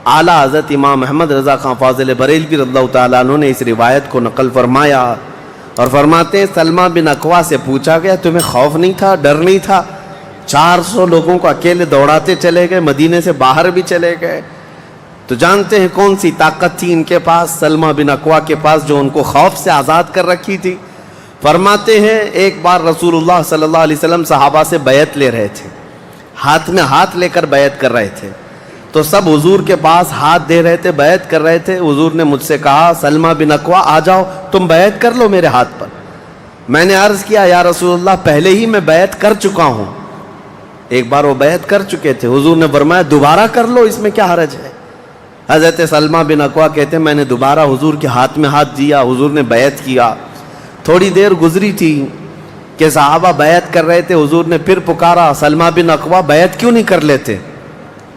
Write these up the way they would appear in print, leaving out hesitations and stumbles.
اعلیٰ حضرت امام احمد رضا خان فاضل بریلوی رضی اللہ تعالیٰ عنہ نے اس روایت کو نقل فرمایا اور فرماتے ہیں سلمہ بن اکوع سے پوچھا گیا تمہیں خوف نہیں تھا، ڈر نہیں تھا؟ 400 لوگوں کو اکیلے دوڑاتے چلے گئے، مدینے سے باہر بھی چلے گئے، تو جانتے ہیں کون سی طاقت تھی ان کے پاس، سلمہ بن اکوع کے پاس، جو ان کو خوف سے آزاد کر رکھی تھی۔ فرماتے ہیں ایک بار رسول اللہ صلی اللہ علیہ وسلم صحابہ سے بیعت لے رہے تھے، ہاتھ میں ہاتھ لے کر بیعت کر رہے تھے، تو سب حضور کے پاس ہاتھ دے رہے تھے، بیعت کر رہے تھے۔ حضور نے مجھ سے کہا سلمہ بن اکوع آ جاؤ، تم بیعت کر لو میرے ہاتھ پر۔ میں نے عرض کیا یا رسول اللہ پہلے ہی میں بیعت کر چکا ہوں۔ ایک بار وہ بیعت کر چکے تھے، حضور نے فرمایا دوبارہ کر لو، اس میں کیا حرج ہے؟ حضرت سلمہ بن اکوع کہتے ہیں میں نے دوبارہ حضور کے ہاتھ میں ہاتھ دیا، حضور نے بیعت کیا۔ تھوڑی دیر گزری تھی کہ صحابہ بیعت کر رہے تھے، حضور نے پھر پکارا سلمہ بن اکوع بیعت کیوں نہیں کر لیتے؟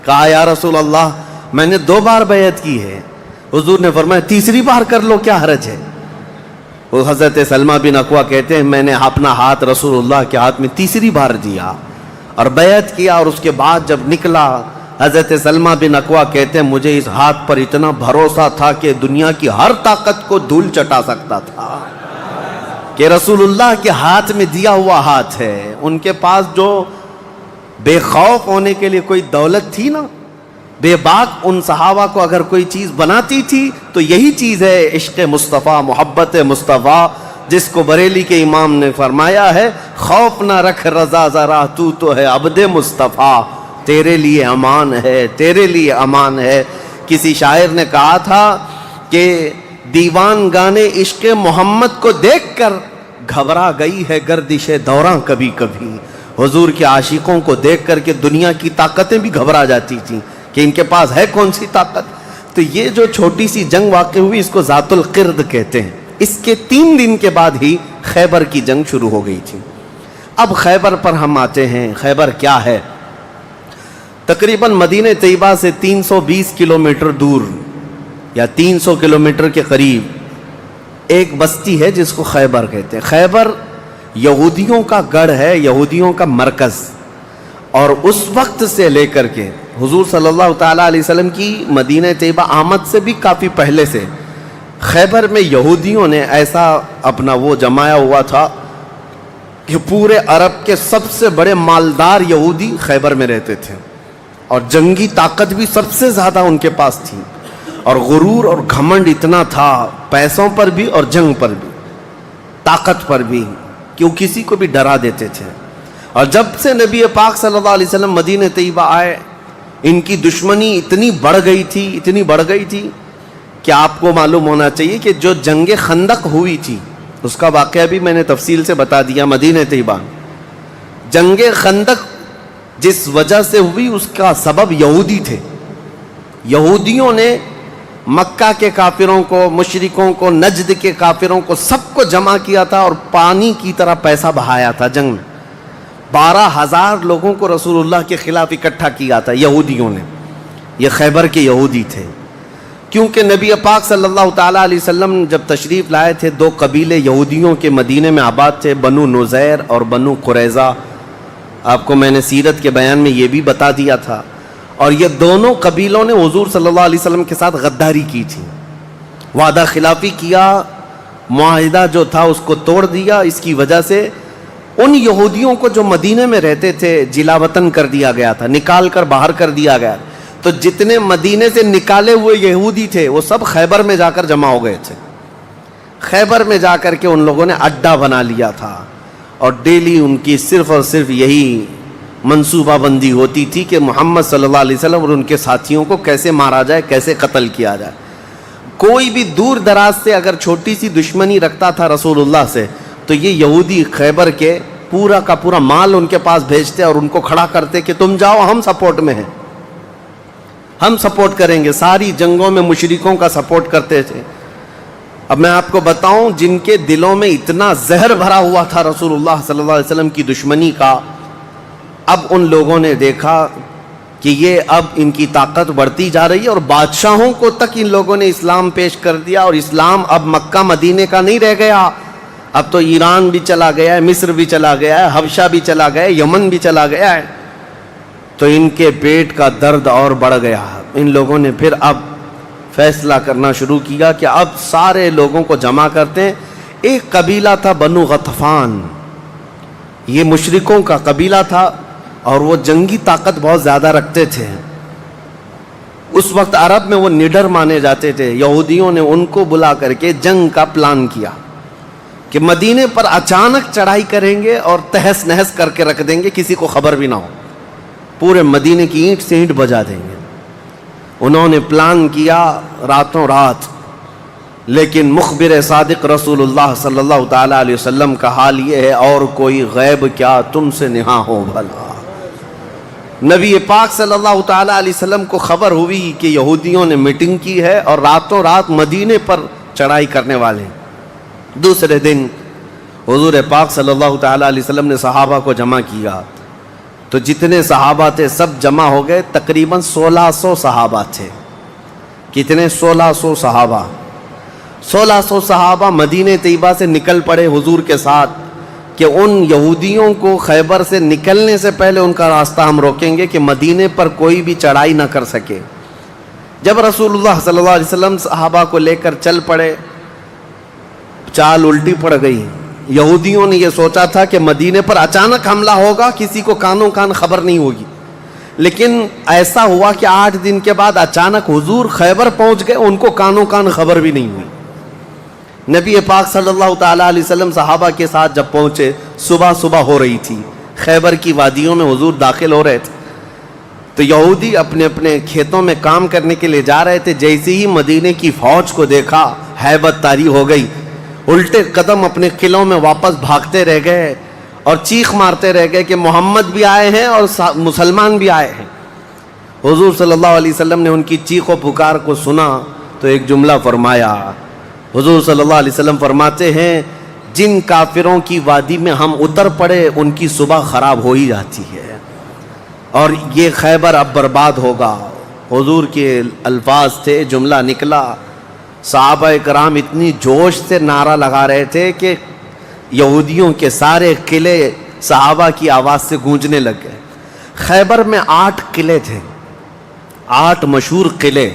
کہا یا رسول اللہ میں نے 2 بار بیعت کی ہے۔ حضور نے فرمایا تیسری بار کر لو، کیا حرج ہے؟ وہ حضرت سلمہ بن اکوع کہتے ہیں میں نے اپنا ہاتھ رسول اللہ کے ہاتھ میں تیسری بار دیا اور بیعت کیا، اور اس کے بعد جب نکلا حضرت سلمہ بن اکوع کہتے ہیں مجھے اس ہاتھ پر اتنا بھروسہ تھا کہ دنیا کی ہر طاقت کو دھول چٹا سکتا تھا، کہ رسول اللہ کے ہاتھ میں دیا ہوا ہاتھ ہے۔ ان کے پاس جو بے خوف ہونے کے لیے کوئی دولت تھی نا، بے باک ان صحابہ کو اگر کوئی چیز بناتی تھی تو یہی چیز ہے عشق مصطفیٰ، محبت مصطفیٰ، جس کو بریلی کے امام نے فرمایا ہے خوف نہ رکھ رضا ذرا تو ہے عبد مصطفیٰ، تیرے لیے امان ہے، تیرے لیے امان ہے۔ کسی شاعر نے کہا تھا کہ دیوان گانے عشق محمد کو دیکھ کر گھبرا گئی ہے گردش دوراں کبھی کبھی۔ حضور کے عاشقوں کو دیکھ کر کے دنیا کی طاقتیں بھی گھبرا جاتی تھیں کہ ان کے پاس ہے کون سی طاقت۔ تو یہ جو چھوٹی سی جنگ واقع ہوئی اس کو ذات القرد کہتے ہیں۔ اس کے 3 دن کے بعد ہی خیبر کی جنگ شروع ہو گئی تھی۔ اب خیبر پر ہم آتے ہیں۔ خیبر کیا ہے؟ تقریباً مدینہ طیبہ سے 320 کلومیٹر دور یا 300 کلومیٹر کے قریب ایک بستی ہے جس کو خیبر کہتے ہیں۔ خیبر یہودیوں کا گڑھ ہے، یہودیوں کا مرکز، اور اس وقت سے لے کر کے حضور صلی اللہ تعالیٰ علیہ وسلم کی مدینہ طیبہ آمد سے بھی کافی پہلے سے خیبر میں یہودیوں نے ایسا اپنا وہ جمایا ہوا تھا کہ پورے عرب کے سب سے بڑے مالدار یہودی خیبر میں رہتے تھے، اور جنگی طاقت بھی سب سے زیادہ ان کے پاس تھی، اور غرور اور گھمنڈ اتنا تھا، پیسوں پر بھی اور جنگ پر بھی، طاقت پر بھی، کہ وہ کسی کو بھی ڈرا دیتے تھے۔ اور جب سے نبی پاک صلی اللہ علیہ وسلم مدینہ طیبہ آئے ان کی دشمنی اتنی بڑھ گئی تھی کہ آپ کو معلوم ہونا چاہیے کہ جو جنگ خندق ہوئی تھی اس کا واقعہ بھی میں نے تفصیل سے بتا دیا۔ مدینہ طیبہ جنگ خندق جس وجہ سے ہوئی اس کا سبب یہودی تھے۔ یہودیوں نے مکہ کے کافروں کو، مشرکوں کو، نجد کے کافروں کو، سب کو جمع کیا تھا اور پانی کی طرح پیسہ بہایا تھا جنگ میں۔ 12,000 لوگوں کو رسول اللہ کے خلاف اکٹھا کیا تھا یہودیوں نے۔ یہ خیبر کے یہودی تھے، کیونکہ نبی پاک صلی اللہ تعالیٰ علیہ وسلم جب تشریف لائے تھے 2 قبیلے یہودیوں کے مدینے میں آباد تھے، بنو نذیر اور بنو قریظہ۔ آپ کو میں نے سیرت کے بیان میں یہ بھی بتا دیا تھا، اور یہ دونوں قبیلوں نے حضور صلی اللہ علیہ وسلم کے ساتھ غداری کی تھی، وعدہ خلافی کیا، معاہدہ جو تھا اس کو توڑ دیا۔ اس کی وجہ سے ان یہودیوں کو جو مدینے میں رہتے تھے جلا وطن کر دیا گیا تھا، نکال کر باہر کر دیا گیا۔ تو جتنے مدینے سے نکالے ہوئے یہودی تھے وہ سب خیبر میں جا کر جمع ہو گئے تھے۔ خیبر میں جا کر کے ان لوگوں نے اڈا بنا لیا تھا، اور ڈیلی ان کی صرف اور صرف یہی منصوبہ بندی ہوتی تھی کہ محمد صلی اللہ علیہ وسلم اور ان کے ساتھیوں کو کیسے مارا جائے، کیسے قتل کیا جائے۔ کوئی بھی دور دراز سے اگر چھوٹی سی دشمنی رکھتا تھا رسول اللہ سے تو یہ یہودی خیبر کے پورا کا پورا مال ان کے پاس بھیجتے اور ان کو کھڑا کرتے کہ تم جاؤ، ہم سپورٹ میں ہیں، ہم سپورٹ کریں گے۔ ساری جنگوں میں مشرکوں کا سپورٹ کرتے تھے۔ اب میں آپ کو بتاؤں جن کے دلوں میں اتنا زہر بھرا ہوا تھا رسول اللہ صلی اللہ علیہ وسلم کی دشمنی کا، اب ان لوگوں نے دیکھا کہ یہ اب ان کی طاقت بڑھتی جا رہی ہے، اور بادشاہوں کو تک ان لوگوں نے اسلام پیش کر دیا، اور اسلام اب مکہ مدینے کا نہیں رہ گیا، اب تو ایران بھی چلا گیا ہے، مصر بھی چلا گیا ہے، حبشہ بھی چلا گیا ہے، یمن بھی چلا گیا ہے۔ تو ان کے پیٹ کا درد اور بڑھ گیا، ان لوگوں نے پھر اب فیصلہ کرنا شروع کیا کہ اب سارے لوگوں کو جمع کرتے ہیں. ایک قبیلہ تھا بنو غطفان، یہ مشرکوں کا قبیلہ تھا اور وہ جنگی طاقت بہت زیادہ رکھتے تھے. اس وقت عرب میں وہ نڈر مانے جاتے تھے. یہودیوں نے ان کو بلا کر کے جنگ کا پلان کیا کہ مدینے پر اچانک چڑھائی کریں گے اور تہس نہس کر کے رکھ دیں گے، کسی کو خبر بھی نہ ہو، پورے مدینے کی اینٹ سے اینٹ بجا دیں گے. انہوں نے پلان کیا راتوں رات، لیکن مخبر صادق رسول اللہ صلی اللہ تعالیٰ علیہ وسلم کا حال یہ ہے، اور کوئی غیب کیا تم سے نہاں ہو بھلا. نبی پاک صلی اللہ تعالیٰ علیہ وسلم کو خبر ہوئی کہ یہودیوں نے میٹنگ کی ہے اور راتوں رات مدینے پر چڑھائی کرنے والے. دوسرے دن حضور پاک صلی اللہ تعالیٰ علیہ وسلم نے صحابہ کو جمع کیا، تو جتنے صحابہ تھے سب جمع ہو گئے. تقریباً 1600 صحابہ تھے. کتنے؟ 1600 صحابہ. 1600 صحابہ مدینہ طیبہ سے نکل پڑے حضور کے ساتھ کہ ان یہودیوں کو خیبر سے نکلنے سے پہلے ان کا راستہ ہم روکیں گے کہ مدینے پر کوئی بھی چڑھائی نہ کر سکے. جب رسول اللہ صلی اللہ علیہ وسلم صحابہ کو لے کر چل پڑے، چال الٹی پڑ گئی. یہودیوں نے یہ سوچا تھا کہ مدینے پر اچانک حملہ ہوگا، کسی کو کانوں کان خبر نہیں ہوگی، لیکن ایسا ہوا کہ 8 دن کے بعد اچانک حضور خیبر پہنچ گئے، ان کو کانوں کان خبر بھی نہیں ہوئی. نبی پاک صلی اللہ تعالیٰ علیہ وسلم صحابہ کے ساتھ جب پہنچے، صبح ہو رہی تھی، خیبر کی وادیوں میں حضور داخل ہو رہے تھے. تو یہودی اپنے اپنے کھیتوں میں کام کرنے کے لیے جا رہے تھے. جیسے ہی مدینے کی فوج کو دیکھا، ہیبت طاری ہو گئی، الٹے قدم اپنے قلعوں میں واپس بھاگتے رہ گئے اور چیخ مارتے رہ گئے کہ محمد بھی آئے ہیں اور مسلمان بھی آئے ہیں. حضور صلی اللہ علیہ وسلم نے ان کی چیخ و پکار کو سنا تو ایک جملہ فرمایا. حضور صلی اللہ علیہ وسلم فرماتے ہیں، جن کافروں کی وادی میں ہم اتر پڑے ان کی صبح خراب ہو ہی جاتی ہے، اور یہ خیبر اب برباد ہوگا. حضور کے الفاظ تھے، جملہ نکلا. صحابہ کرام اتنی جوش سے نعرہ لگا رہے تھے کہ یہودیوں کے سارے قلعے صحابہ کی آواز سے گونجنے لگ گئے. خیبر میں 8 قلعے تھے، 8 مشہور قلعے.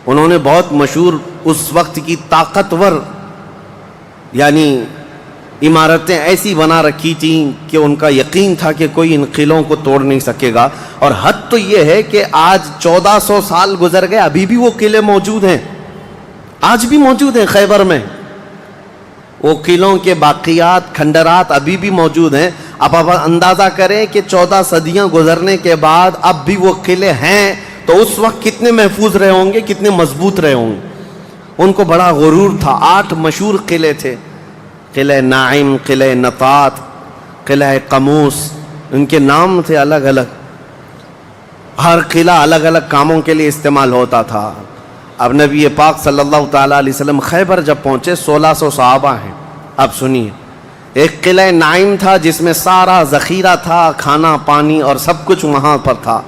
انہوں نے بہت مشہور اس وقت کی طاقتور یعنی عمارتیں ایسی بنا رکھی تھیں کہ ان کا یقین تھا کہ کوئی ان قلعوں کو توڑ نہیں سکے گا. اور حد تو یہ ہے کہ آج 1400 سال گزر گئے، ابھی بھی وہ قلعے موجود ہیں، آج بھی موجود ہیں خیبر میں. وہ قلعوں کے باقیات، کھنڈرات ابھی بھی موجود ہیں. اب آپ اندازہ کریں کہ 14 صدیاں گزرنے کے بعد اب بھی وہ قلعے ہیں تو اس وقت کتنے محفوظ رہے ہوں گے، کتنے مضبوط رہے ہوں گے. ان کو بڑا غرور تھا. 8 مشہور قلعے تھے، قلعہ ناعم، قلعہ نطات، قلعہ قموس. ان کے نام تھے الگ الگ، ہر قلعہ الگ الگ کاموں کے لیے استعمال ہوتا تھا. اب نبی پاک صلی اللہ تعالیٰ علیہ وسلم خیبر جب پہنچے، 1600 صحابہ ہیں. اب سنیے، ایک قلعہ ناعم تھا جس میں سارا ذخیرہ تھا، کھانا پانی اور سب کچھ وہاں پر تھا،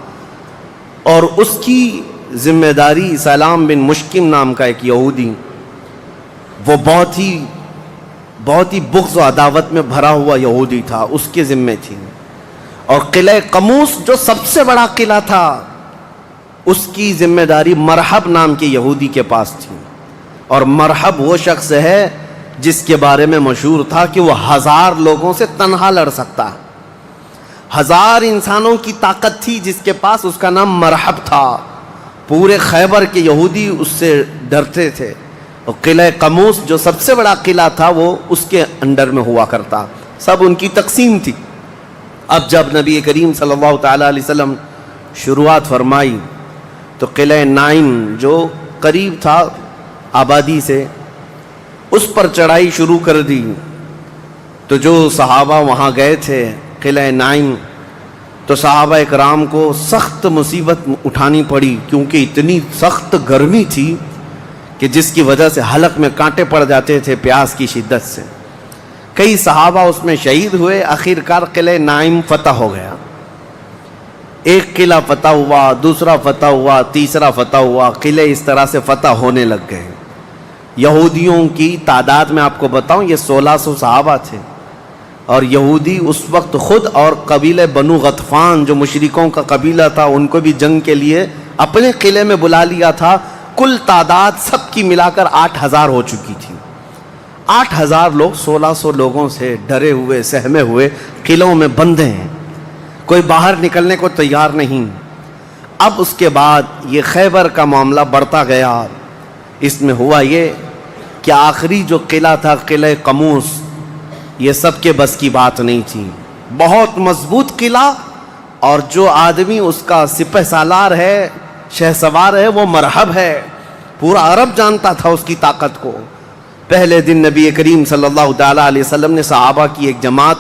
اور اس کی ذمہ داری سلام بن مشکم نام کا ایک یہودی، وہ بہت ہی بغض و عداوت میں بھرا ہوا یہودی تھا، اس کے ذمے تھی. اور قلعہ قموس جو سب سے بڑا قلعہ تھا، اس کی ذمہ داری مرحب نام کے یہودی کے پاس تھی. اور مرحب وہ شخص ہے جس کے بارے میں مشہور تھا کہ وہ 1000 لوگوں سے تنہا لڑ سکتا ہے. 1000 انسانوں کی طاقت تھی جس کے پاس، اس کا نام مرحب تھا. پورے خیبر کے یہودی اس سے ڈرتے تھے. اور قلعہ قموس جو سب سے بڑا قلعہ تھا وہ اس کے انڈر میں ہوا کرتا، سب ان کی تقسیم تھی. اب جب نبی کریم صلی اللہ تعالیٰ علیہ وسلم شروعات فرمائی تو قلعہ ناعم جو قریب تھا آبادی سے، اس پر چڑھائی شروع کر دی. تو جو صحابہ وہاں گئے تھے قلعہ ناعم، تو صحابہ اکرام کو سخت مصیبت اٹھانی پڑی، کیونکہ اتنی سخت گرمی تھی کہ جس کی وجہ سے حلق میں کانٹے پڑ جاتے تھے پیاس کی شدت سے. کئی صحابہ اس میں شہید ہوئے. آخرکار قلعہ ناعم فتح ہو گیا. ایک قلعہ فتح ہوا، دوسرا فتح ہوا، تیسرا فتح ہوا. قلعے اس طرح سے فتح ہونے لگ گئے. یہودیوں کی تعداد میں آپ کو بتاؤں، یہ 1600 صحابہ تھے، اور یہودی اس وقت خود اور قبیلہ بنو غطفان جو مشرکوں کا قبیلہ تھا، ان کو بھی جنگ کے لیے اپنے قلعے میں بلا لیا تھا. کل تعداد سب کی ملا کر 8,000 ہو چکی تھی. 8,000 لوگ 1,600 لوگوں سے ڈرے ہوئے سہمے ہوئے قلعوں میں بندے ہیں, کوئی باہر نکلنے کو تیار نہیں. اب اس کے بعد یہ خیبر کا معاملہ بڑھتا گیا. اس میں ہوا یہ کہ آخری جو قلعہ تھا قلعہ قموس, یہ سب کے بس کی بات نہیں تھی. بہت مضبوط قلعہ, اور جو آدمی اس کا سپہ سالار ہے, شہ سوار ہے, وہ مرحب ہے. پورا عرب جانتا تھا اس کی طاقت کو. پہلے دن نبی کریم صلی اللہ تعالیٰ علیہ وسلم نے صحابہ کی ایک جماعت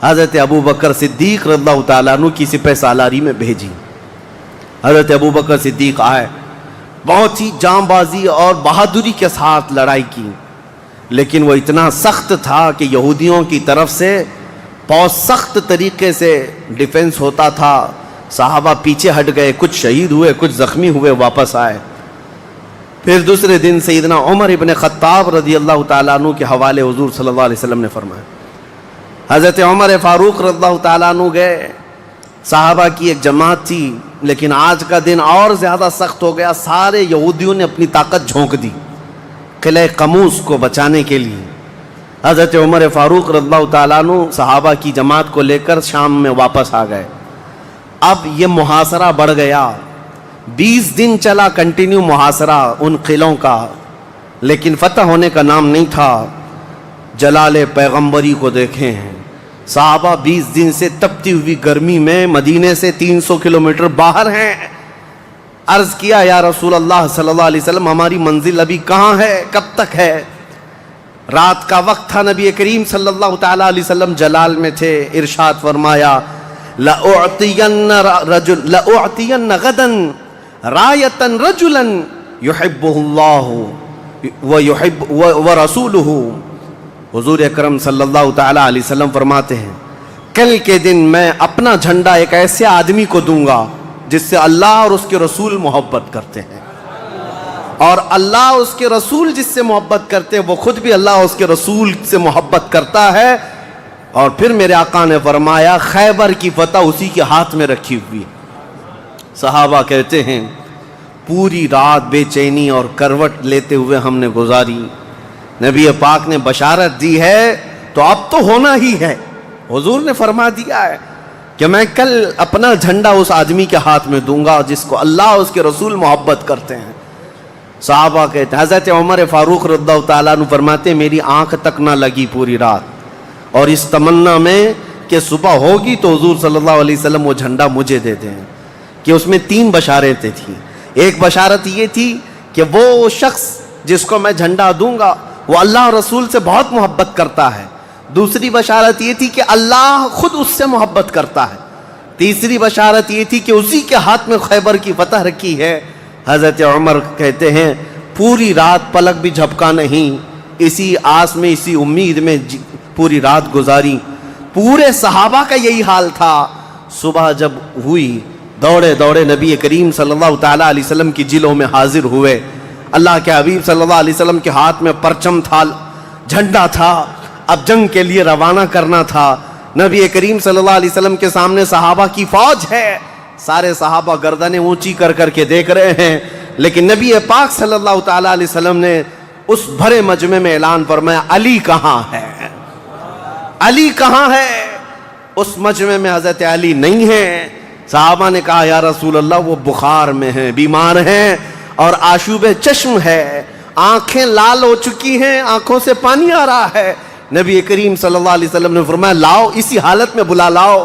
حضرت ابو بکر صدیق رضی اللہ تعالیٰ عنہ کی سپہ سالاری میں بھیجی. حضرت ابو بکر صدیق آئے, بہت ہی جاں بازی اور بہادری کے ساتھ لڑائی کی, لیکن وہ اتنا سخت تھا کہ یہودیوں کی طرف سے بہت سخت طریقے سے ڈیفنس ہوتا تھا. صحابہ پیچھے ہٹ گئے, کچھ شہید ہوئے, کچھ زخمی ہوئے, واپس آئے. پھر دوسرے دن سیدنا عمر ابن خطاب رضی اللہ تعالیٰ عنہ کے حوالے حضور صلی اللہ علیہ وسلم نے فرمایا. حضرت عمر فاروق رضی اللہ تعالیٰ عنہ گئے, صحابہ کی ایک جماعت تھی, لیکن آج کا دن اور زیادہ سخت ہو گیا. سارے یہودیوں نے اپنی طاقت جھونک دی قلعہ قموس کو بچانے کے لیے. حضرت عمر فاروق رضی اللہ تعالیٰ عنہ صحابہ کی جماعت کو لے کر شام میں واپس آ گئے. اب یہ محاصرہ بڑھ گیا, 20 دن چلا کنٹینیو محاصرہ ان قلعوں کا, لیکن فتح ہونے کا نام نہیں تھا. جلال پیغمبری کو دیکھیں ہیں, صحابہ 20 دن سے تپتی ہوئی گرمی میں مدینے سے 300 کلومیٹر باہر ہیں. عرض کیا یا رسول اللہ صلی اللہ علیہ وسلم, ہماری منزل ابھی کہاں ہے, کب تک ہے؟ رات کا وقت تھا, نبی کریم صلی اللہ تعالیٰ علیہ وسلم جلال میں تھے. ارشاد فرمایا لَأُعْطِيَنَّ غَدًا رَایَةً رَجُلًا يُحِبُّهُ اللَّهُ وَرَسُولُهُ. حضور اکرم صلی اللہ تعالیٰ علیہ وسلم فرماتے ہیں, کل کے دن میں اپنا جھنڈا ایک ایسے آدمی کو دوں گا جس سے اللہ اور اس کے رسول محبت کرتے ہیں, اور اللہ اس کے رسول جس سے محبت کرتے ہیں وہ خود بھی اللہ اور اس کے رسول سے محبت کرتا ہے. اور پھر میرے آقا نے فرمایا خیبر کی فتح اسی کے ہاتھ میں رکھی ہوئی. صحابہ کہتے ہیں پوری رات بے چینی اور کروٹ لیتے ہوئے ہم نے گزاری. نبی پاک نے بشارت دی ہے تو اب تو ہونا ہی ہے. حضور نے فرما دیا ہے کہ میں کل اپنا جھنڈا اس آدمی کے ہاتھ میں دوں گا جس کو اللہ اور اس کے رسول محبت کرتے ہیں. صحابہ کہتے ہیں, حضرت عمر فاروق رضی اللہ تعالیٰ عنہ فرماتے میری آنکھ تک نہ لگی پوری رات, اور اس تمنا میں کہ صبح ہوگی تو حضور صلی اللہ علیہ وسلم وہ جھنڈا مجھے دے دیں. کہ اس میں 3 بشارتیں تھیں. ایک بشارت یہ تھی کہ وہ شخص جس کو میں جھنڈا دوں گا وہ اللہ اور رسول سے بہت محبت کرتا ہے. دوسری بشارت یہ تھی کہ اللہ خود اس سے محبت کرتا ہے. تیسری بشارت یہ تھی کہ اسی کے ہاتھ میں خیبر کی فتح رکھی ہے. حضرت عمر کہتے ہیں پوری رات پلک بھی جھپکا نہیں, اسی آس میں اسی امید میں پوری رات گزاری. پورے صحابہ کا یہی حال تھا. صبح جب ہوئی دوڑے دوڑے نبی کریم صلی اللہ تعالیٰ علیہ وسلم کی جلوں میں حاضر ہوئے. اللہ کے حبیب صلی اللہ علیہ وسلم کے ہاتھ میں پرچم تھا, جھنڈا تھا, اب جنگ کے لیے روانہ کرنا تھا. نبی کریم صلی اللہ علیہ وسلم کے سامنے صحابہ کی فوج ہے. سارے صحابہ گردنیں اونچی کر کر کے دیکھ رہے ہیں, لیکن نبی پاک صلی اللہ تعالیٰ علیہ وسلم نے اس بھرے مجمع میں اعلان فرمایا علی کہاں ہے, علی کہاں ہے. اس مجمع میں حضرت علی نہیں ہیں. صحابہ نے کہا یا رسول اللہ وہ بخار میں ہیں, بیمار ہیں اور آشوب چشم ہے, آنکھیں لال ہو چکی ہیں, آنکھوں سے پانی آ رہا ہے. نبی کریم صلی اللہ علیہ وسلم نے فرمایا لاؤ, اسی حالت میں بلا لاؤ.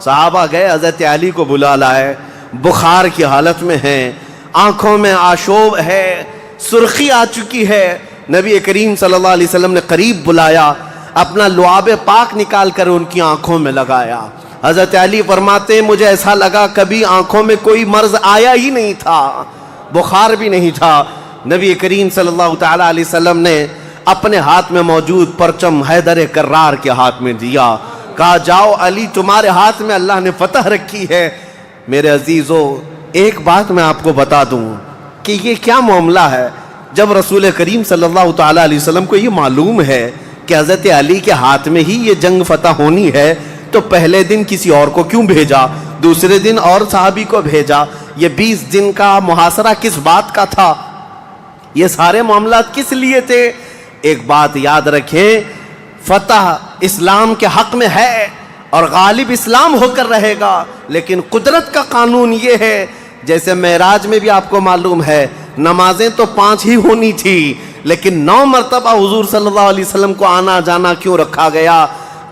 صحابہ گئے, حضرت علی کو بلا لائے. بخار کی حالت میں ہیں, آنکھوں میں آشوب ہے, سرخی آ چکی ہے. نبی کریم صلی اللہ علیہ وسلم نے قریب بلایا, اپنا لعاب پاک نکال کر ان کی آنکھوں میں لگایا. حضرت علی فرماتے ہیں مجھے ایسا لگا کبھی آنکھوں میں کوئی مرض آیا ہی نہیں تھا, بخار بھی نہیں تھا. نبی کریم صلی اللہ تعالیٰ علیہ وسلم نے اپنے ہاتھ میں موجود پرچم حیدر کرار کے ہاتھ میں دیا, کہا جاؤ علی تمہارے ہاتھ میں اللہ نے فتح رکھی ہے. میرے عزیزو ایک بات میں آپ کو بتا دوں کہ یہ کیا معاملہ ہے. جب رسول کریم صلی اللہ تعالیٰ علیہ وسلم کو یہ معلوم ہے کہ حضرت علی کے ہاتھ میں ہی یہ جنگ فتح ہونی ہے تو پہلے دن کسی اور کو کیوں بھیجا, دوسرے دن اور صحابی کو بھیجا. یہ 20 دن کا محاصرہ کس بات کا تھا؟ یہ سارے معاملات کس لیے تھے؟ ایک بات یاد رکھیں، فتح اسلام کے حق میں ہے اور غالب اسلام ہو کر رہے گا، لیکن قدرت کا قانون یہ ہے، جیسے معراج میں بھی آپ کو معلوم ہے نمازیں تو 5 ہی ہونی تھی، لیکن 9 مرتبہ حضور صلی اللہ علیہ وسلم کو آنا جانا کیوں رکھا گیا؟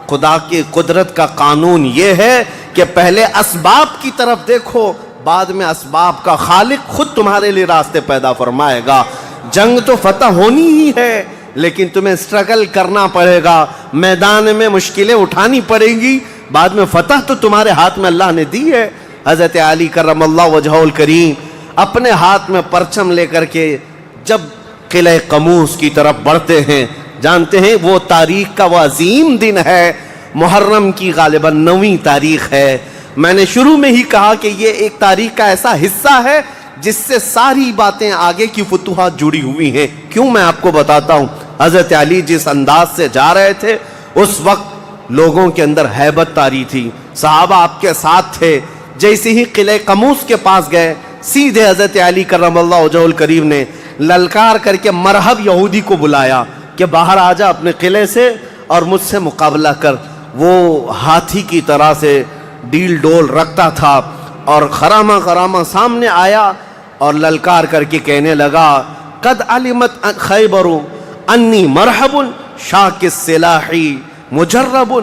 خدا کی قدرت کا قانون یہ ہے کہ پہلے اسباب کی طرف دیکھو، بعد میں اسباب کا خالق خود تمہارے لیے راستے پیدا فرمائے گا۔ جنگ تو فتح ہونی ہی ہے، لیکن تمہیں اسٹرگل کرنا پڑے گا، میدان میں مشکلیں اٹھانی پڑیں گی، بعد میں فتح تو تمہارے ہاتھ میں اللہ نے دی ہے۔ حضرت علی کرم اللہ وجہہ الکریم اپنے ہاتھ میں پرچم لے کر کے جب قلعہ قموس کی طرف بڑھتے ہیں، جانتے ہیں وہ تاریخ کا وہ عظیم دن ہے، محرم کی غالباً 9ویں تاریخ ہے۔ میں نے شروع میں ہی کہا کہ یہ ایک تاریخ کا ایسا حصہ ہے جس سے ساری باتیں آگے کی فتوحات جڑی ہوئی ہیں۔ کیوں میں آپ کو بتاتا ہوں، حضرت علی جس انداز سے جا رہے تھے اس وقت لوگوں کے اندر ہیبت طاری تھی، صحابہ آپ کے ساتھ تھے۔ جیسے ہی قلعہ قموس کے پاس گئے، سیدھے حضرت علی کرم اللہ وجہہ الکریم نے للکار کر کے مرحب یہودی کو بلایا کہ باہر آ جا اپنے قلعے سے اور مجھ سے مقابلہ کر۔ وہ ہاتھی کی طرح سے ڈیل ڈول رکھتا تھا اور خرامہ خرامہ سامنے آیا اور للکار کر کے کہنے لگا، قد علمت خیبر انی مرحب شاک السلاح مجرب۔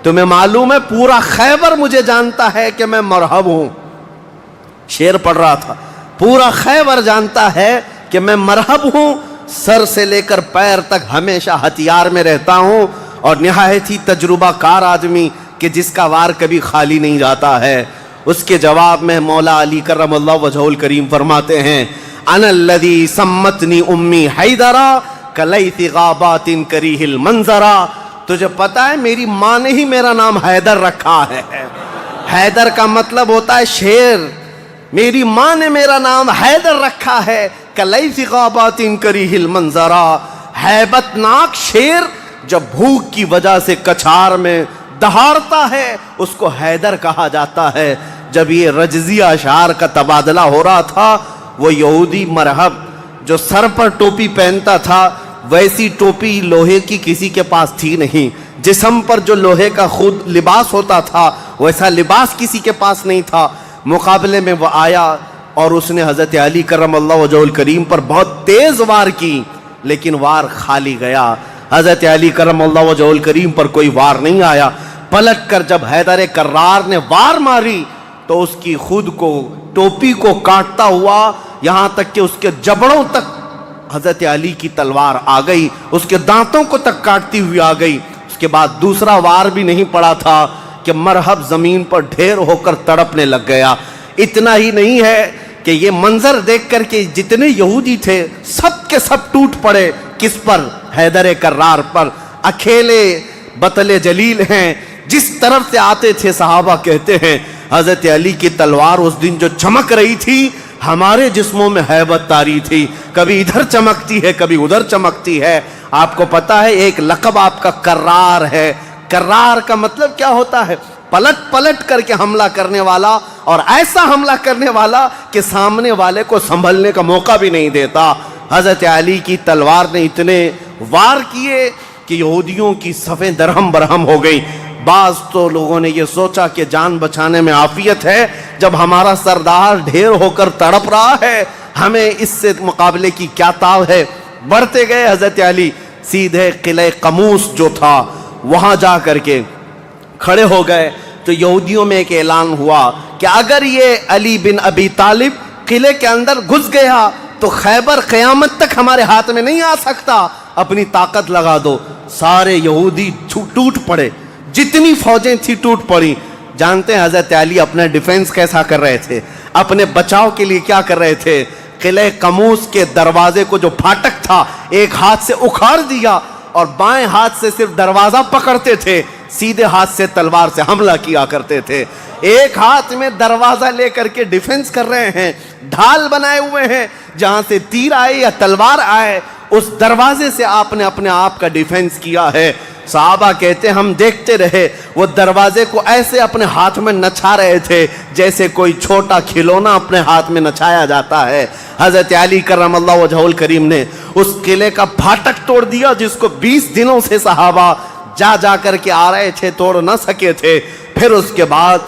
تمہیں معلوم ہے پورا خیبر مجھے جانتا ہے کہ میں مرحب ہوں۔ شعر پڑھ رہا تھا، پورا خیبر جانتا ہے کہ میں مرحب ہوں، سر سے لے کر پیر تک ہمیشہ ہتھیار میں رہتا ہوں، اور نہایت ہی تجربہ کار آدمی کہ جس کا وار کبھی خالی نہیں جاتا ہے۔ اس کے جواب میں مولا علی کرم اللہ وجہہ الکریم فرماتے ہیں، انا الذی سمتنی امی حیدرا کلیث غابات کریہ المنظرا۔ تجھے پتا ہے میری ماں نے ہی میرا نام حیدر رکھا ہے۔ حیدر کا مطلب ہوتا ہے شیر، میری ماں نے میرا نام حیدر رکھا ہے، کلیث غابات کریہ المنظرا، ہیبت ناک شیر جب بھوک کی وجہ سے کچھار میں دہاڑتا ہے اس کو حیدر کہا جاتا ہے۔ جب یہ رجزی اشعار کا تبادلہ ہو رہا تھا، وہ یہودی مرحب جو سر پر ٹوپی پہنتا تھا، ویسی ٹوپی لوہے کی کسی کے پاس تھی نہیں، جسم پر جو لوہے کا خود لباس ہوتا تھا ویسا لباس کسی کے پاس نہیں تھا۔ مقابلے میں وہ آیا اور اس نے حضرت علی کرم اللہ وجہہ الکریم پر بہت تیز وار کی، لیکن وار خالی گیا۔ حضرت علی کرم اللہ وجہہ الکریم پر کوئی وار نہیں آیا۔ پلٹ کر جب حیدر کرار نے وار ماری تو اس کی خود کو ٹوپی کو کاٹتا ہوا یہاں تک کہ اس کے جبڑوں تک حضرت علی کی تلوار آ گئی، اس کے دانتوں کو تک کاٹتی ہوئی آ گئی۔ اس کے بعد دوسرا وار بھی نہیں پڑا تھا کہ مرحب زمین پر ڈھیر ہو کر تڑپنے لگ گیا۔ اتنا ہی نہیں ہے کہ یہ منظر دیکھ کر کے جتنے یہودی تھے سب کے سب ٹوٹ پڑے۔ کس پر؟ حیدر کرار پر۔ اکیلے بطل جلیل ہیں، جس طرف سے آتے تھے صحابہ کہتے ہیں حضرت علی کی تلوار اس دن جو چمک رہی تھی ہمارے جسموں میں ہیبت طاری تھی، کبھی ادھر چمکتی ہے کبھی ادھر چمکتی ہے۔ آپ کو پتا ہے ایک لقب آپ کا کرار ہے۔ کرار کا مطلب کیا ہوتا ہے؟ پلٹ پلٹ کر کے حملہ کرنے والا، اور ایسا حملہ کرنے والا کہ سامنے والے کو سنبھلنے کا موقع بھی نہیں دیتا۔ حضرت علی کی تلوار نے اتنے وار کیے کہ یہودیوں کی صفیں درہم برہم ہو گئی۔ بعض تو لوگوں نے یہ سوچا کہ جان بچانے میں عافیت ہے، جب ہمارا سردار ڈھیر ہو کر تڑپ رہا ہے ہمیں اس سے مقابلے کی کیا تاو ہے۔ بڑھتے گئے حضرت علی، سیدھے قلعہ قموس جو تھا وہاں جا کر کے کھڑے ہو گئے تو یہودیوں میں ایک اعلان ہوا کہ اگر یہ علی بن ابی طالب قلعے کے اندر گھس گیا تو خیبر قیامت تک ہمارے ہاتھ میں نہیں آ سکتا، اپنی طاقت لگا دو۔ سارے یہودی ٹوٹ پڑے، جتنی فوجیں تھی ٹوٹ پڑی۔ جانتے ہیں حضرت علی اپنا ڈیفنس کیسا کر رہے تھے، اپنے بچاؤ کے لیے کیا کر رہے تھے؟ قلعہ قموس کے دروازے کو جو پھاٹک تھا ایک ہاتھ سے اکھاڑ دیا اور بائیں ہاتھ سے صرف دروازہ پکڑتے تھے، سیدھے ہاتھ سے تلوار سے حملہ کیا کرتے تھے۔ ایک ہاتھ میں دروازہ لے کر کے ڈیفنس کر رہے ہیں، ڈھال بنائے ہوئے ہیں، جہاں سے تیر آئے یا تلوار آئے اس دروازے سے آپ نے اپنے آپ کا ڈیفنس کیا ہے۔ صحابہ کہتے ہیں ہم دیکھتے رہے وہ دروازے کو ایسے اپنے ہاتھ میں نچھا رہے تھے جیسے کوئی چھوٹا کھلونا اپنے ہاتھ میں نچھایا جاتا ہے۔ حضرت علی کرم اللہ وجہہ الکریم نے اس قلعے کا پھاٹک توڑ دیا جس کو 20 دنوں سے صحابہ جا کر کے آ رہے تھے، توڑ نہ سکے تھے۔ پھر اس کے بعد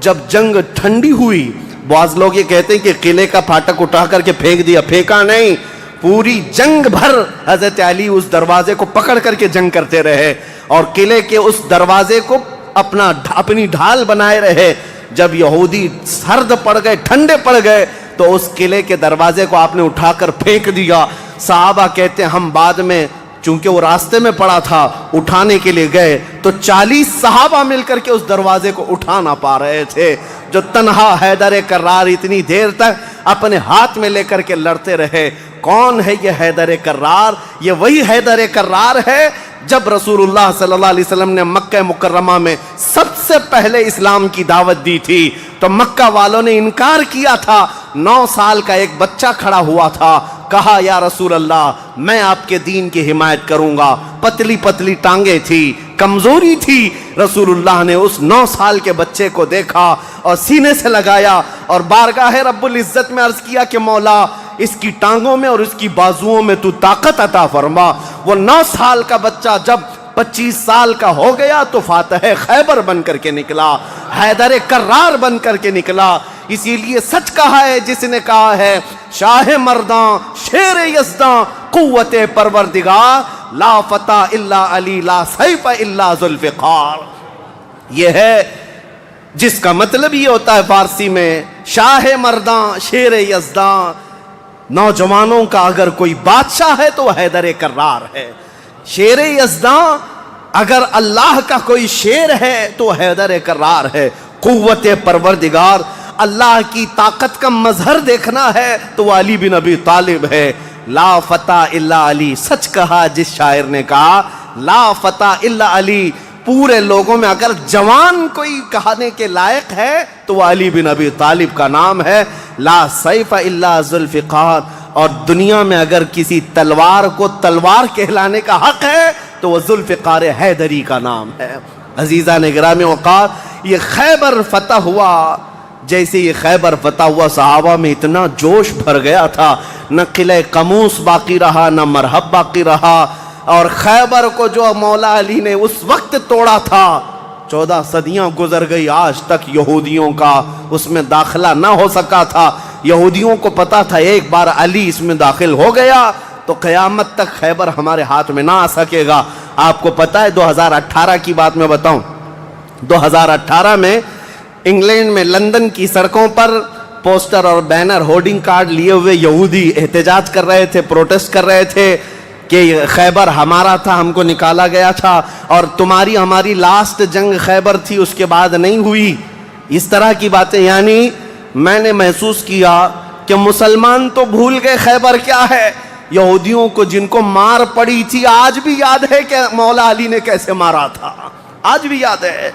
جب جنگ ٹھنڈی ہوئی، بعض لوگ یہ کہتے ہیں کہ قلعے کا پھاٹک اٹھا کر کے پھینک دیا، پھینکا نہیں، پوری جنگ بھر حضرت علی اس دروازے کو پکڑ کر کے جنگ کرتے رہے اور قلعے کے اس دروازے کو اپنی ڈھال بنائے رہے۔ جب یہودی سرد پڑ گئے، ٹھنڈے پڑ گئے، تو اس قلعے کے دروازے کو آپ نے اٹھا کر پھینک دیا۔ صحابہ کہتے ہیں ہم بعد میں، چونکہ وہ راستے میں پڑا تھا، اٹھانے کے لیے گئے تو 40 صحابہ مل کر کے اس دروازے کو اٹھا نہ پا رہے تھے۔ جو تنہا حیدر کرار اتنی دیر تک اپنے ہاتھ میں لے کر کے لڑتے رہے۔ کون ہے یہ حیدر کرار؟ یہ وہی حیدر کرار ہے جب رسول اللہ صلی اللہ علیہ وسلم نے مکہ مکرمہ میں سب سے پہلے اسلام کی دعوت دی تھی تو مکہ والوں نے انکار کیا تھا۔ 9 سال کا ایک بچہ کھڑا ہوا تھا، کہا یا رسول اللہ میں آپ کے دین کی حمایت کروں گا۔ پتلی پتلی ٹانگیں تھی، کمزوری تھی۔ رسول اللہ نے اس 9 سال کے بچے کو دیکھا اور سینے سے لگایا اور بارگاہ رب العزت میں عرض کیا کہ مولا اس کی ٹانگوں میں اور اس کی بازوؤں میں تو طاقت عطا فرما۔ وہ 9 سال کا بچہ جب 25 سال کا ہو گیا تو فاتح خیبر بن کر کے نکلا، حیدر کرار بن کر کے نکلا۔ اسی لیے سچ کہا ہے جس نے کہا ہے شاہ مرداں شیر یزداں قوت پروردگار، لا فتح الا علی لا سیف الا ذوالفقار۔ یہ ہے جس کا مطلب یہ ہوتا ہے فارسی میں شاہ مرداں شیر یزداں، نوجوانوں کا اگر کوئی بادشاہ ہے تو وہ حیدر کرار ہے۔ شیر یزداں اگر اللہ کا کوئی شیر ہے تو حیدر کرار ہے۔ قوت پروردگار، اللہ کی طاقت کا مظہر دیکھنا ہے تو وہ علی بن ابی طالب ہے۔ لا فتح الا علی، سچ کہا جس شاعر نے کہا لا فتح الا علی۔ پورے لوگوں میں اگر جوان کوئی کہانے کے لائق ہے تو وہ علی بن ابی طالب کا نام ہے۔ لا سیف الا ذوالفقار، اور دنیا میں اگر کسی تلوار کو تلوار کہلانے کا حق ہے تو وہ ذوالفقار حیدری کا نام ہے۔ عزیزان گرامی وقار، یہ خیبر فتح ہوا، جیسے یہ خیبر فتح ہوا صحابہ میں اتنا جوش بھر گیا تھا، نہ قلعہ قموس باقی رہا نہ مرحب باقی رہا۔ اور خیبر کو جو مولا علی نے اس وقت توڑا تھا، 14 صدیاں گزر گئی، آج تک یہودیوں کا اس میں داخلہ نہ ہو سکا تھا۔ یہودیوں کو پتا تھا ایک بار علی اس میں داخل ہو گیا تو قیامت تک خیبر ہمارے ہاتھ میں نہ آ سکے گا۔ آپ کو پتا ہے 2018 کی بات میں بتاؤں، 2018 میں انگلینڈ میں لندن کی سڑکوں پر پوسٹر اور بینر ہورڈنگ کارڈ لیے ہوئے یہودی احتجاج کر رہے تھے، پروٹیسٹ کر رہے تھے کہ خیبر ہمارا تھا، ہم کو نکالا گیا تھا، اور تمہاری ہماری لاسٹ جنگ خیبر تھی، اس کے بعد نہیں ہوئی۔ اس طرح کی باتیں، یعنی میں نے محسوس کیا کہ مسلمان تو بھول گئے خیبر کیا ہے۔ یہودیوں کو جن کو مار پڑی تھی آج بھی یاد ہے کہ مولا علی نے کیسے مارا تھا، آج بھی یاد ہے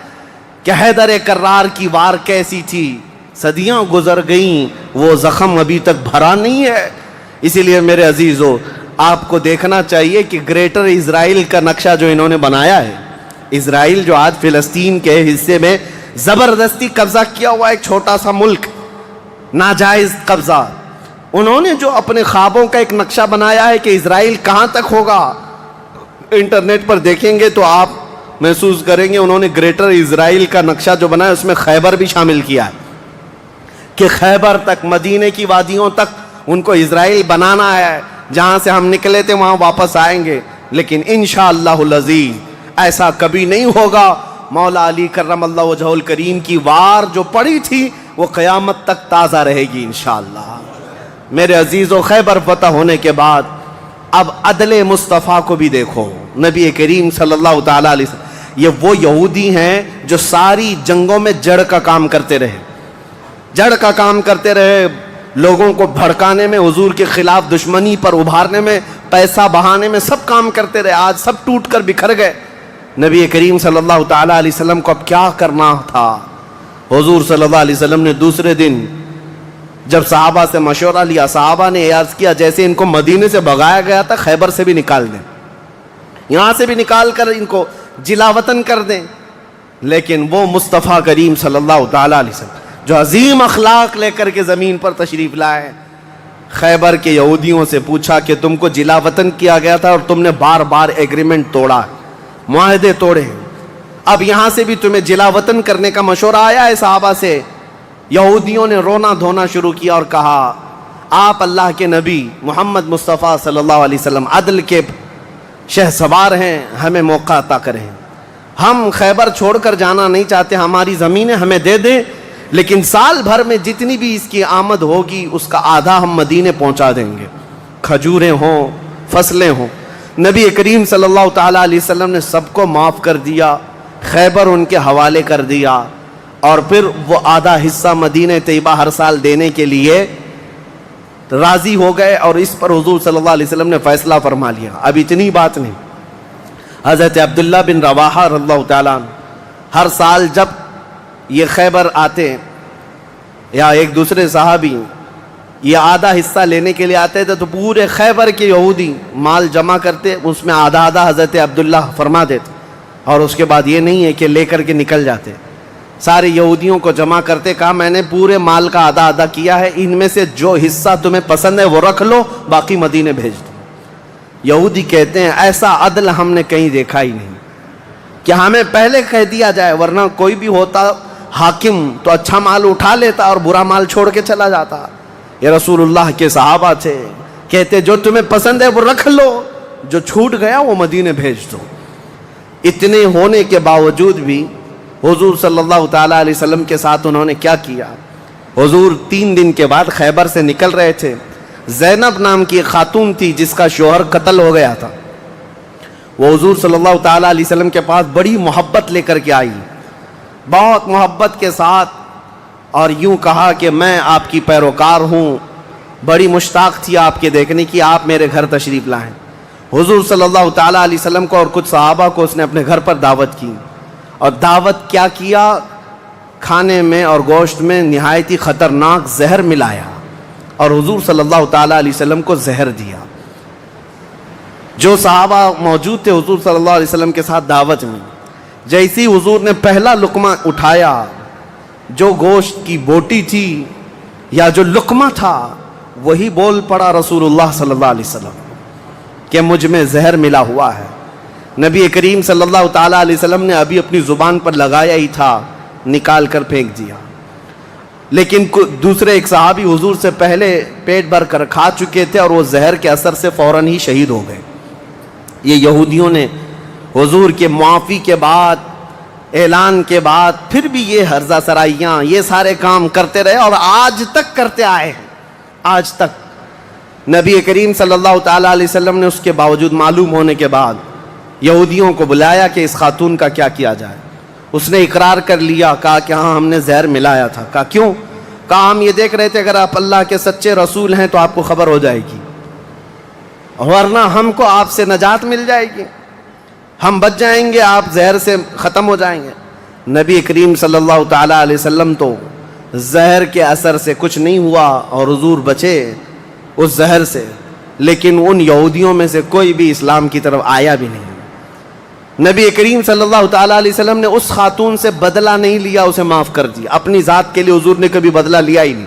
کہ حیدر کرار کی وار کیسی تھی۔ صدیاں گزر گئیں، وہ زخم ابھی تک بھرا نہیں ہے۔ اسی لیے میرے عزیزو، آپ کو دیکھنا چاہیے کہ گریٹر اسرائیل کا نقشہ جو انہوں نے بنایا ہے، اسرائیل جو آج فلسطین کے حصے میں زبردستی قبضہ کیا ہوا ایک چھوٹا سا ملک، ناجائز قبضہ، انہوں نے جو اپنے خوابوں کا ایک نقشہ بنایا ہے کہ اسرائیل کہاں تک ہوگا، انٹرنیٹ پر دیکھیں گے تو آپ محسوس کریں گے انہوں نے گریٹر اسرائیل کا نقشہ جو بنایا اس میں خیبر بھی شامل کیا ہے کہ خیبر تک، مدینے کی وادیوں تک ان کو اسرائیل بنانا ہے۔ جہاں سے ہم نکلے تھے وہاں واپس آئیں گے، لیکن انشاءاللہ العزیز ایسا کبھی نہیں ہوگا۔ مولا علی کرم اللہ وجہہ الکریم کی وار جو پڑی تھی وہ قیامت تک تازہ رہے گی انشاءاللہ۔ میرے عزیزو، خیبر فتح ہونے کے بعد اب عدل مصطفیٰ کو بھی دیکھو۔ نبی کریم صلی اللہ تعالیٰ علیہ وسلم، یہ وہ یہودی ہیں جو ساری جنگوں میں جڑ کا کام کرتے رہے، جڑ کا کام کرتے رہے، لوگوں کو بھڑکانے میں، حضور کے خلاف دشمنی پر ابھارنے میں، پیسہ بہانے میں، سب کام کرتے رہے۔ آج سب ٹوٹ کر بکھر گئے۔ نبی کریم صلی اللہ تعالیٰ علیہ وسلم کو اب کیا کرنا تھا؟ حضور صلی اللہ علیہ وسلم نے دوسرے دن جب صحابہ سے مشورہ لیا، صحابہ نے عرض کیا جیسے ان کو مدینے سے بھگایا گیا تھا خیبر سے بھی نکال دیں، یہاں سے بھی نکال کر ان کو جلا وطن کر دیں. لیکن وہ مصطفیٰ کریم صلی اللہ تعالیٰ علیہ وسلم جو عظیم اخلاق لے کر کے زمین پر تشریف لائے، خیبر کے یہودیوں سے پوچھا کہ تم کو جلا وطن کیا گیا تھا اور تم نے بار بار ایگریمنٹ توڑا، معاہدے توڑے، اب یہاں سے بھی تمہیں جلا وطن کرنے کا مشورہ آیا ہے صحابہ سے. یہودیوں نے رونا دھونا شروع کیا اور کہا آپ اللہ کے نبی محمد مصطفیٰ صلی اللہ علیہ وسلم عدل کے شہسوار ہیں، ہمیں موقع عطا کریں. ہم خیبر چھوڑ کر جانا نہیں چاہتے، ہماری زمینیں ہمیں دے دیں، لیکن سال بھر میں جتنی بھی اس کی آمد ہوگی اس کا آدھا ہم مدینے پہنچا دیں گے، کھجوریں ہوں، فصلیں ہوں. نبی کریم صلی اللہ تعالیٰ علیہ وسلم نے سب کو معاف کر دیا، خیبر ان کے حوالے کر دیا، اور پھر وہ آدھا حصہ مدینہ طیبہ ہر سال دینے کے لیے راضی ہو گئے، اور اس پر حضور صلی اللہ علیہ وسلم نے فیصلہ فرما لیا. اب اتنی بات نہیں، حضرت عبداللہ بن رواحہ رضی اللہ تعالیٰ عنہ ہر سال جب یہ خیبر آتے یا ایک دوسرے صحابی یہ آدھا حصہ لینے کے لیے آتے تھے تو پورے خیبر کے یہودی مال جمع کرتے، اس میں آدھا آدھا حضرت عبداللہ فرما دیتے، اور اس کے بعد یہ نہیں ہے کہ لے کر کے نکل جاتے، سارے یہودیوں کو جمع کرتے، کہا میں نے پورے مال کا آدھا آدھا کیا ہے، ان میں سے جو حصہ تمہیں پسند ہے وہ رکھ لو، باقی مدینے بھیج دو. یہودی کہتے ہیں ایسا عدل ہم نے کہیں دیکھا ہی نہیں کہ ہمیں پہلے کہہ دیا جائے، ورنہ کوئی بھی ہوتا حاکم تو اچھا مال اٹھا لیتا اور برا مال چھوڑ کے چلا جاتا. یہ رسول اللہ کے صحابہ تھے، کہتے جو تمہیں پسند ہے وہ رکھ لو، جو چھوٹ گیا وہ مدینے بھیج دو. اتنے ہونے کے باوجود بھی حضور صلی اللہ تعالیٰ علیہ وسلم کے ساتھ انہوں نے کیا کیا. حضور 3 دن کے بعد خیبر سے نکل رہے تھے. زینب نام کی ایک خاتون تھی جس کا شوہر قتل ہو گیا تھا، وہ حضور صلی اللہ تعالیٰ علیہ وسلم کے پاس بڑی محبت لے کر کے آئی، بہت محبت کے ساتھ، اور یوں کہا کہ میں آپ کی پیروکار ہوں، بڑی مشتاق تھی آپ کے دیکھنے کی، آپ میرے گھر تشریف لائیں. حضور صلی اللہ تعالیٰ علیہ وسلم کو اور کچھ صحابہ کو اس نے اپنے گھر پر دعوت کی، اور دعوت کیا کیا، کھانے میں اور گوشت میں نہایت ہی خطرناک زہر ملایا اور حضور صلی اللہ تعالیٰ علیہ وسلم کو زہر دیا. جو صحابہ موجود تھے حضور صلی اللہ علیہ وسلم کے ساتھ دعوت میں، جیسی حضور نے پہلا لقمہ اٹھایا، جو گوشت کی بوٹی تھی یا جو لقمہ تھا وہی بول پڑا رسول اللہ صلی اللہ علیہ وسلم کہ مجھ میں زہر ملا ہوا ہے. نبی کریم صلی اللہ تعالیٰ علیہ وسلم نے ابھی اپنی زبان پر لگایا ہی تھا، نکال کر پھینک دیا. لیکن دوسرے ایک صحابی حضور سے پہلے پیٹ بھر کر کھا چکے تھے اور وہ زہر کے اثر سے فوراً ہی شہید ہو گئے. یہ یہودیوں نے حضور کے معافی کے بعد، اعلان کے بعد پھر بھی یہ ہرزہ سرائیاں، یہ سارے کام کرتے رہے اور آج تک کرتے آئے ہیں. آج تک نبی کریم صلی اللہ تعالیٰ علیہ وسلم نے اس کے باوجود معلوم ہونے کے بعد یہودیوں کو بلایا کہ اس خاتون کا کیا کیا جائے. اس نے اقرار کر لیا، کہا کہ ہاں ہم نے زہر ملایا تھا. کہا کیوں؟ کہا ہم یہ دیکھ رہے تھے اگر آپ اللہ کے سچے رسول ہیں تو آپ کو خبر ہو جائے گی، ورنہ ہم کو آپ سے نجات مل جائے گی، ہم بچ جائیں گے، آپ زہر سے ختم ہو جائیں گے. نبی کریم صلی اللہ تعالیٰ علیہ وسلم تو زہر کے اثر سے کچھ نہیں ہوا اور حضور بچے اس زہر سے، لیکن ان یہودیوں میں سے کوئی بھی اسلام کی طرف آیا بھی نہیں. نبی کریم صلی اللہ تعالیٰ علیہ وسلم نے اس خاتون سے بدلہ نہیں لیا، اسے معاف کر دیا. اپنی ذات کے لیے حضور نے کبھی بدلہ لیا ہی نہیں.